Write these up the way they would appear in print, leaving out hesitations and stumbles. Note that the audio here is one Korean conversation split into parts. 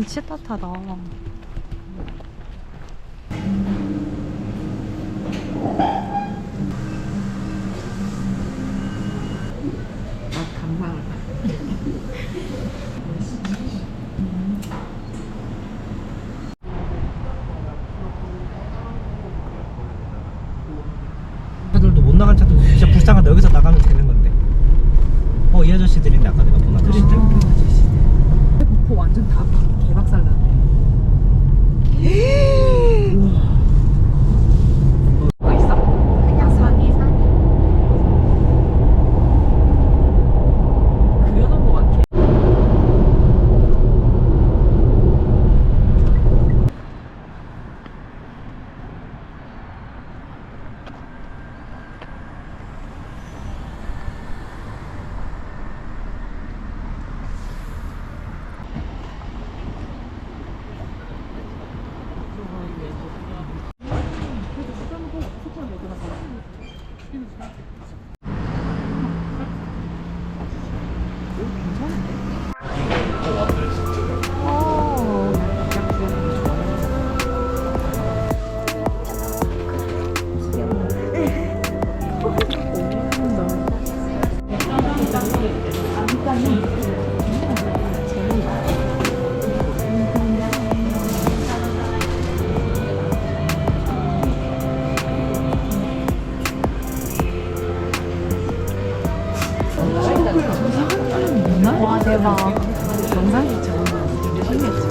진짜 따뜻하다. 감사합니다. 차들도 못 나간 차도 진짜 불쌍하다. 여기서 나가면 되는 건데. 이 아저씨들인데 아까 내가 본 아저씨들. 목포 완전 다 개박살 났네. 뭐 있어? 그냥 산이. 그려놓은 거 같아. 와 대박. 영상이 저런 신기했지.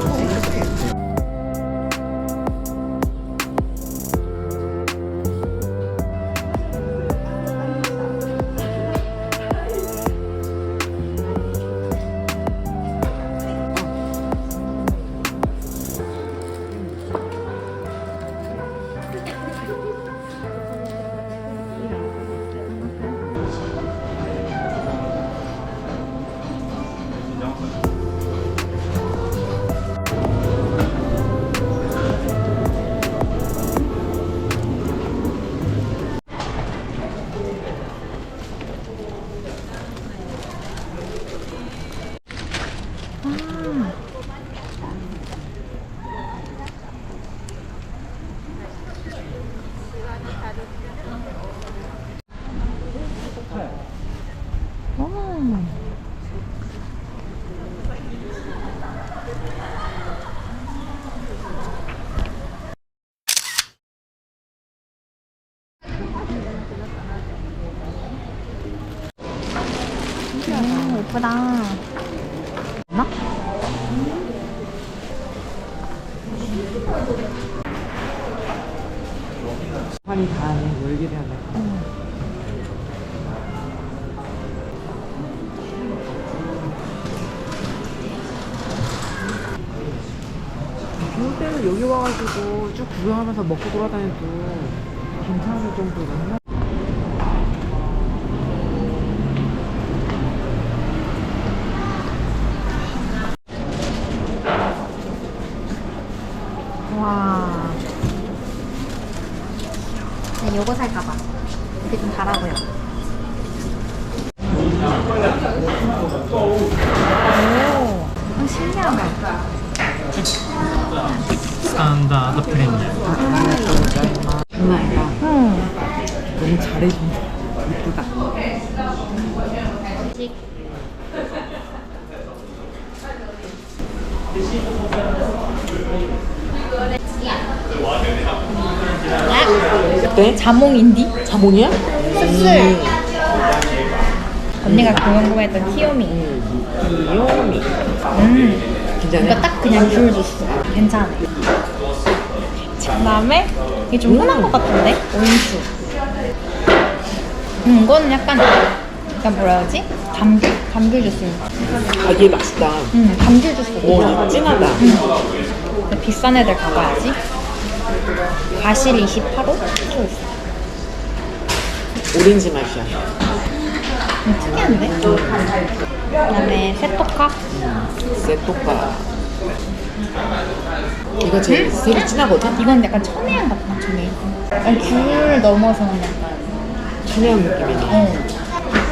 예쁘다. 나? 판이 다 하네. 열기를 하네. 좋을 때는 여기 와가지고 쭉 구경하면서 먹고 돌아다녀도 괜찮을 정도로. 와. 네, 요거 살까봐. 이게 좀 달아 보여. 오, 신기하다. 스탠다드 프리미엄. 장난 아니다. 응. 너무 잘해준다. 이쁘다. 어때? 자몽인디? 자몽이야? 씁쓸. 언니가 궁금했던 키오미. 귀요미. 괜찮아? 이거 딱 그냥 귤 주스. 괜찮아. 그다음에 이게 좀 흔한 것 같은데? 오인수. 이거는 약간 뭐라 하지? 감귤 주스. 아, 얘 맛있다. 감귤 주스. 오, 진하다. 근데 비싼 애들 가봐야지. 과실 28호? 있어. 오렌지 맛이야. 특이한데? 그다음에 세토카. 세토카. 이거 제일 색이 진하거든? 이건 약간 천혜향 같다. 천혜. 약간 귤 넘어서는 약간. 천혜향 느낌이네.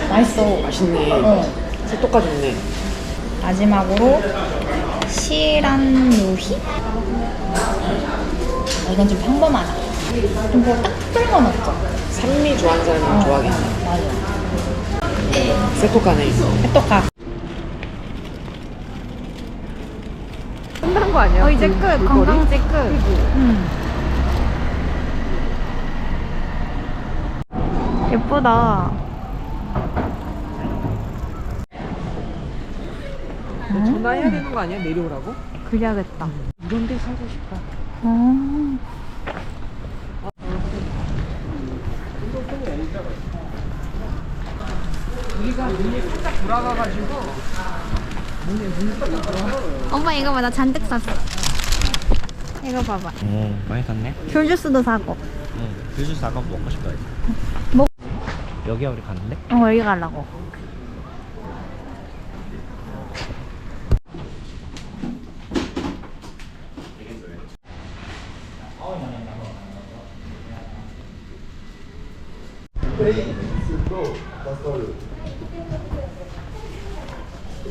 맛있어. 맛있네. 어. 세토카 좋네. 마지막으로 시란루히? 이건 좀 평범하다. 좀 뭐 딱딱한 건 없죠? 산미 좋아하는 사람이면 좋아하겠네. 맞아. 세토카네. 똑같. 끝난 거 아니야? 이제 끝. 관광지 끝. 예쁘다. 전화해야 되는 거 아니야? 내려오라고? 그래야겠다. 이런 데 살고 싶다. 우리가 눈이 살짝 돌아가가지고 엄마 이거 봐. 나 잔뜩 샀어. 이거 봐봐. 오 많이 샀네. 귤주스도 사고. 응. 귤주스 아까 먹고 싶다 했지. 뭐? 여기야 우리 갔는데? 여기 가려고.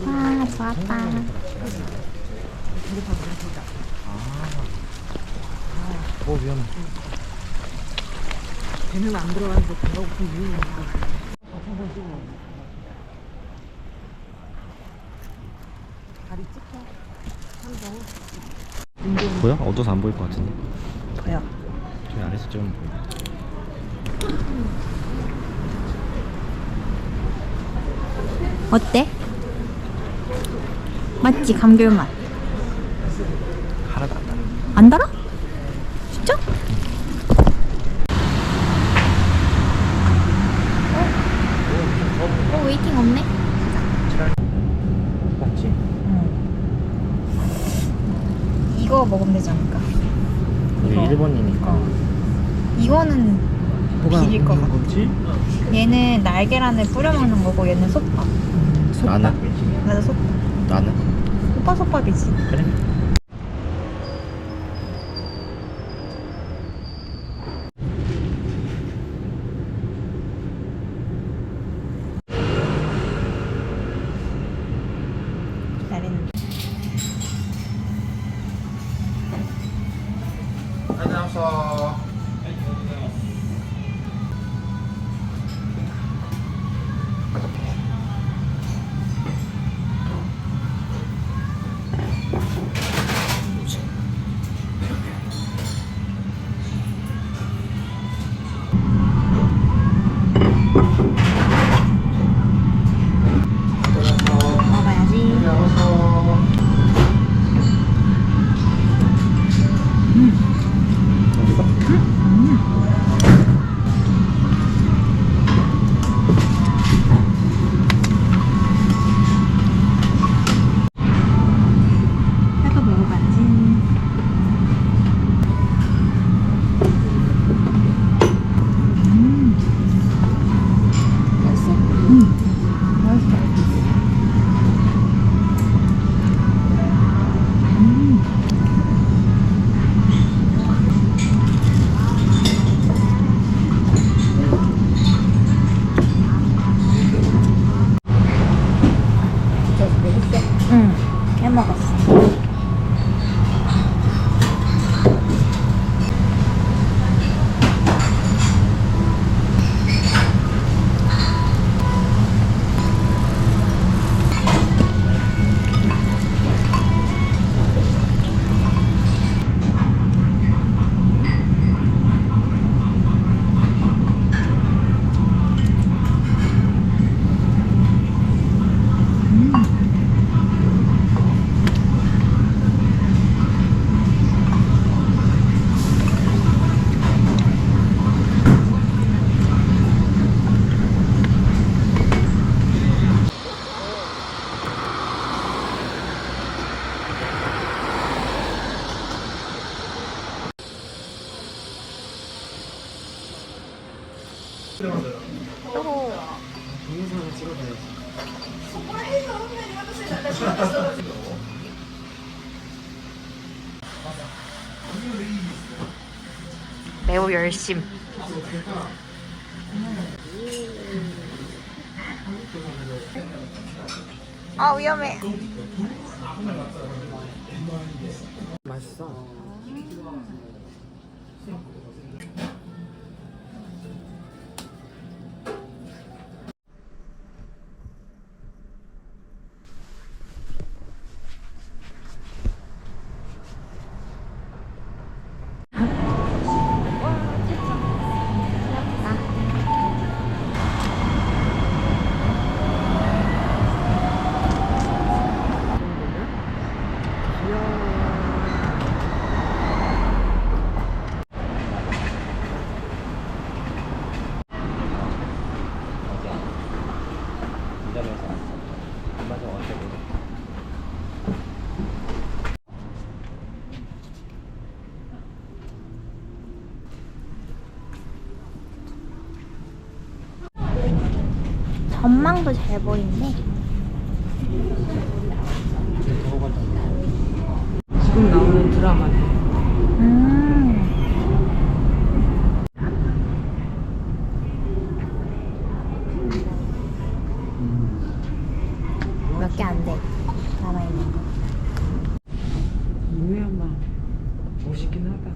아, 좋았다. 오 위험해. 배는 안 들어가는데 배고픈 이유니까. 다리 찍혀. 보여? 어두워서 안 보일 것 같은데. 보여. 저기 아래서 찍으면 보여. 어때? 맞지? 감귤 맛. 하나도 안 달아. 안 달아? 진짜? 웨이팅 없네? 맞지? 이거 먹으면 되지 않을까? 이게 이거. 일본이니까. 이거는 비릴 것 같아. 거지? 얘는 날계란을 뿌려 먹는 거고 얘는 솥밥. 나는? 맞아, 솥밥. 나는? 오빠 솥밥이지. 그래? 기다리는. 안녕하세요. 먹어봐야지. 해도 먹어봐야지. 맛있어? 맛있어. 응, 해먹었어. 매우 열심. 아 위험해. 맛있어. 전망도 잘 보이네. 지금 나오는 드라마네. 몇 개 안 돼. 남아있는 거. 유야마 멋있긴 하다.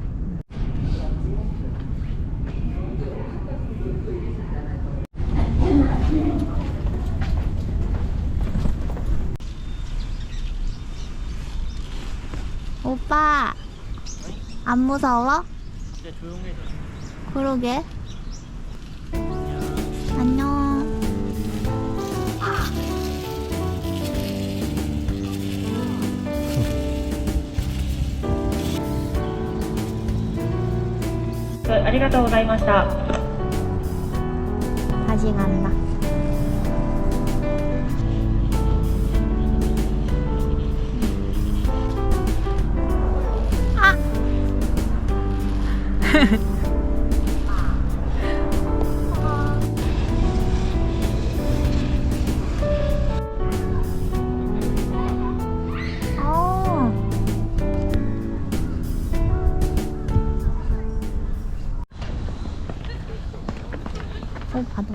오빠, 안 무서워? 진짜 조용해져. 그러게. 안녕. 다시 간다. 아! 봐도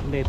근데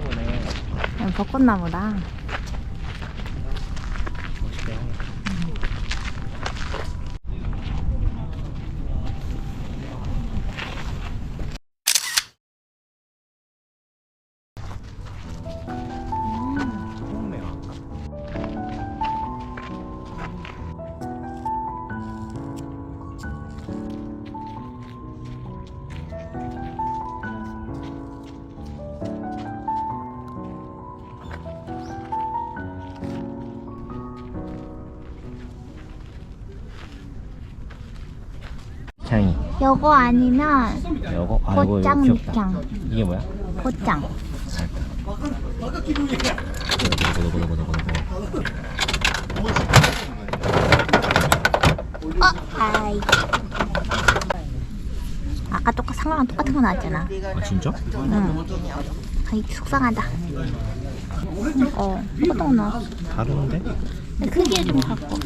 보네. 벚꽃나무다. 멋있대. 향이. 요거 아니면 요거? 아, 곧장 이거 귀엽다. 밑장. 이게 뭐야? 곧장. 아이. 아까 상어랑 똑같은 거 나왔잖아. 아 진짜? 응. 아이 속상하다. 똑같은 거 나왔어. 다른데? 근데 크기에 좀 작고.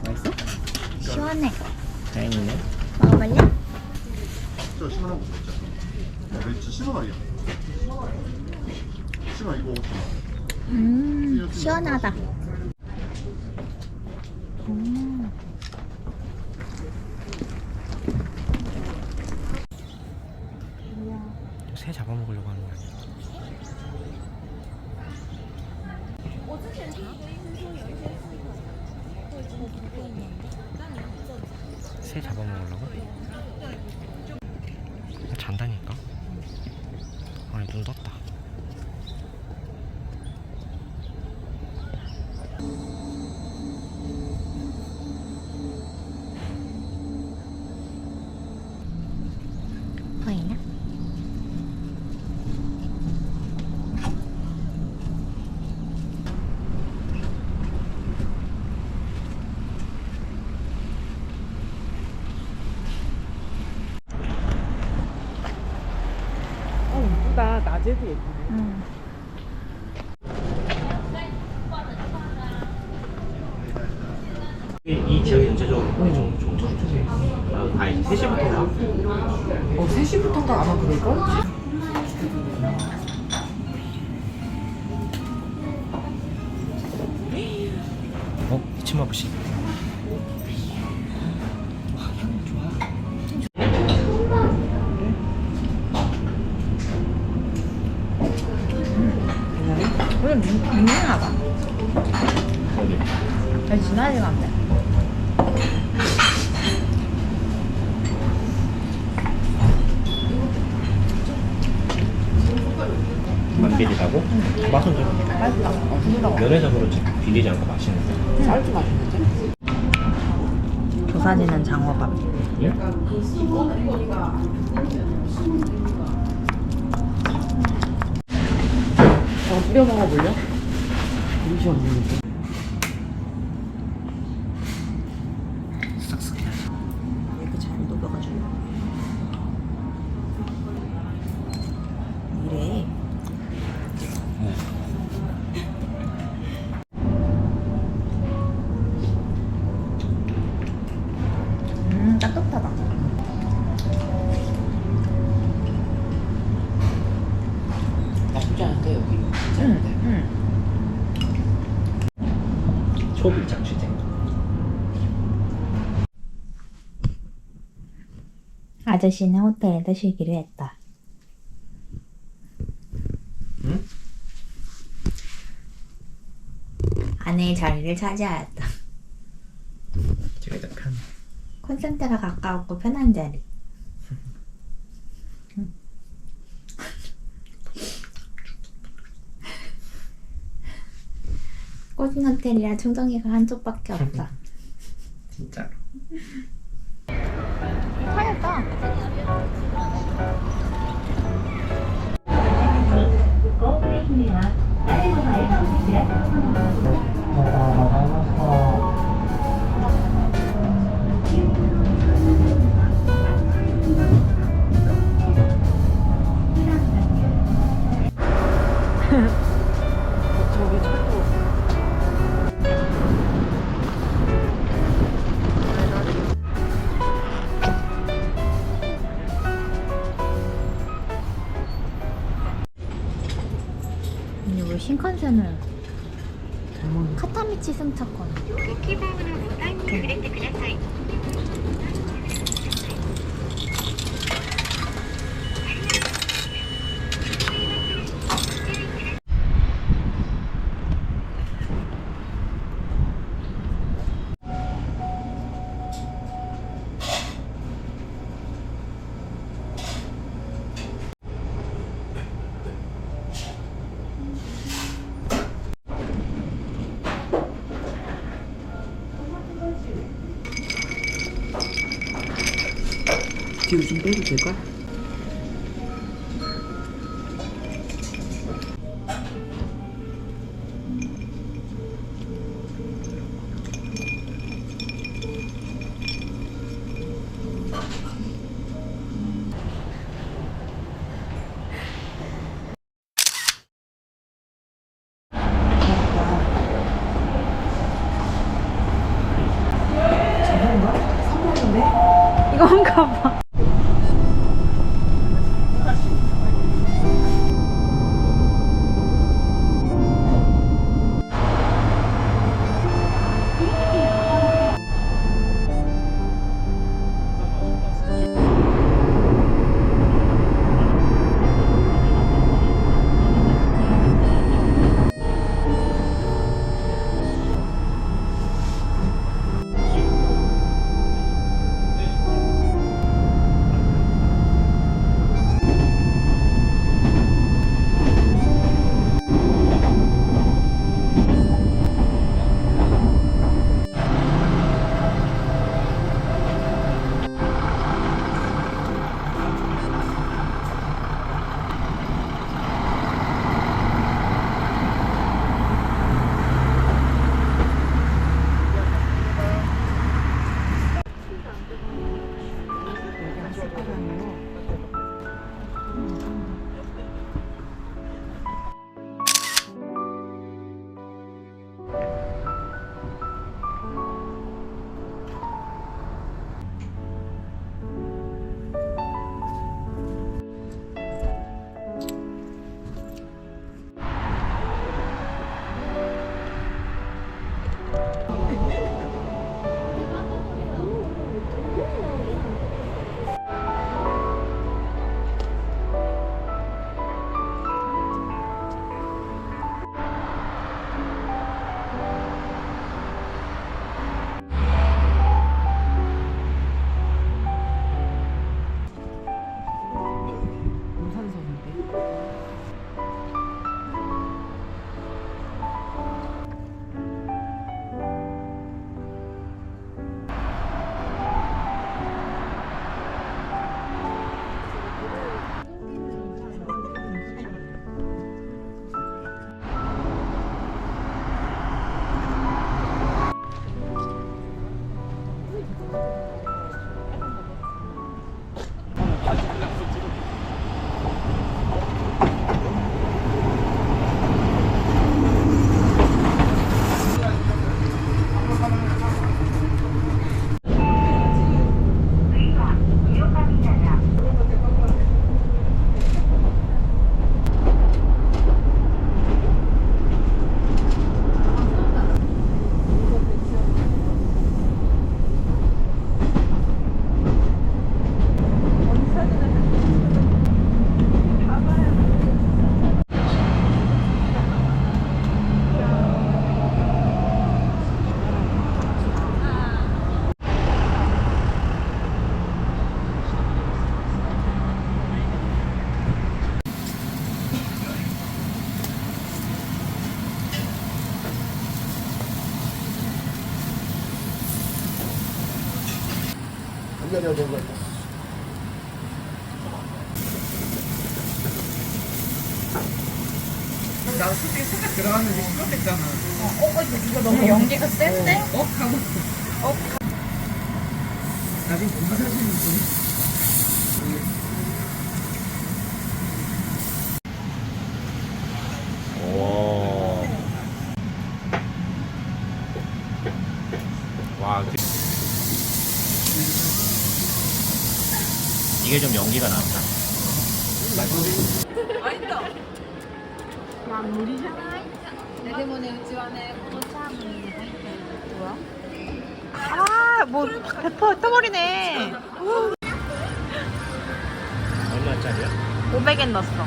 맛있어? 시원해. 다행이네. 먹어볼래? 진짜 10원이야. 10원 이거 5천. 시원하다. 새 잡아먹으려고 하는 거 아니야? 새 잡아먹으려고? 잔다니까? 아니 눈 떴다. 보이나? 이쁘다. 낮에도 예쁘네. 응. 이 지역이 전체적으로 좀 아니 3시부터 3시부터인가 아마 그럴걸? 이치마부시. 오늘 밍밍하다. 왜 진하지가 않네. 안 비리다고? 맛은 좀 맛있다. 부드러워. 면에서 그렇지 비리지 않고 맛있는데. 쌀도 맛있는데? 조사지는 장어밥. 예? 저거 뿌려 먹어볼려? 음식 없는데? 싹싹 해야지. 이렇게 잘 녹여가지고. 이래. 따뜻하다. 나쁘지 않은데 여기? 응. 초밀착 취재. 아저씨는 호텔에서 쉬기로 했다. 응? 아내의 자리를 차지하였다. 저기 더 편해. 콘센트가 가까웠고 편한 자리. 꼬진 호텔이라 충전기가 한쪽밖에 없다. 진짜로. 하였다. 저기 차도 아니 왜 신칸센을 카타미치 승차권. 뒤로 좀 빼도 될까? 이건가 봐. 연결해야 되는 거 같아. 나도 솔직히 살짝 들어갔는데 시끄럽겠잖아. 이거 너무 연기가 센데? 하고 나중에 고기 사시는 분. 오. 와. 이게 좀 연기가 나왔다. 아, 뭐, 100% 떠버리네. 얼마짜리야? 500엔 넣었어.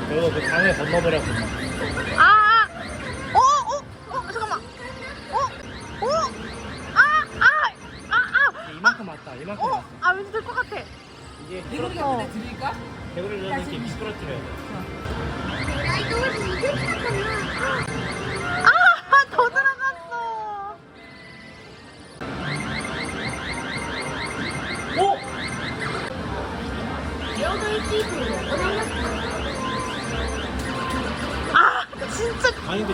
그리고 그 강에 건너버렸고. 잠깐만. 이만큼 왔다. 이만큼 왔어. 왠지 될 것 같아. 이게 이거리가 근데 드릴까? 배우를 넣는 이렇게 미끄러뜨려야 돼. 더 들어갔어. 오! 진짜. 아니 근데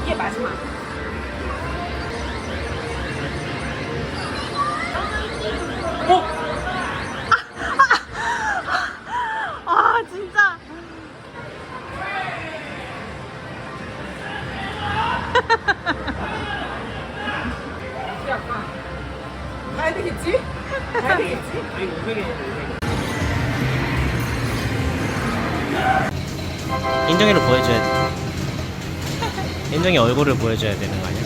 이게 마지막. 진짜. 가야 되겠지? 가야 되겠지? 아니 500에 인정이를 보여줘야 돼. 인정이 얼굴을 보여줘야 되는 거 아니야?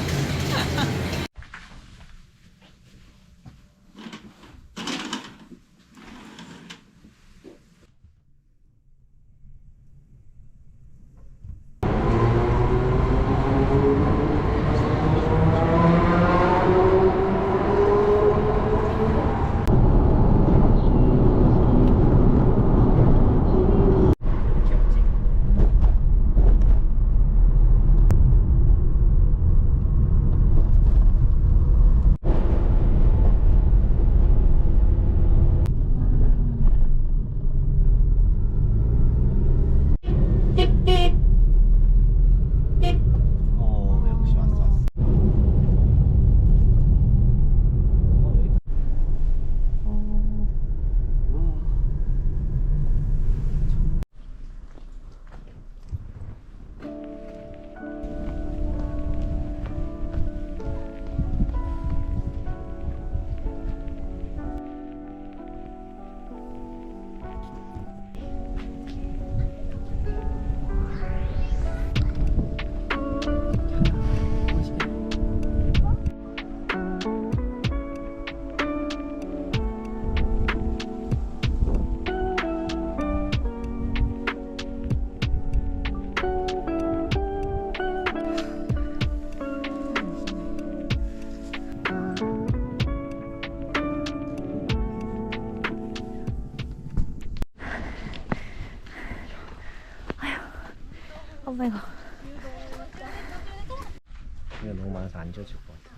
오메가. 이거 너무 많아서 안 지워질 것 같아.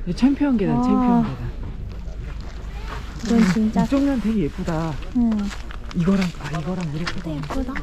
이 챔피언 계단, 와. 챔피언 계단. 이건 진짜 이쪽 면 되게 예쁘다. 응. 이거랑 이렇게 예쁘다.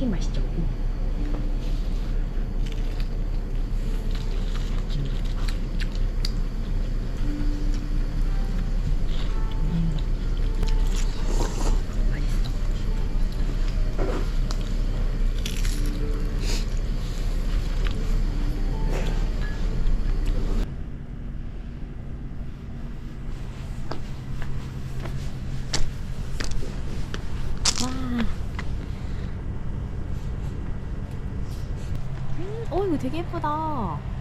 튀김 맛있죠? 이거 되게 예쁘다.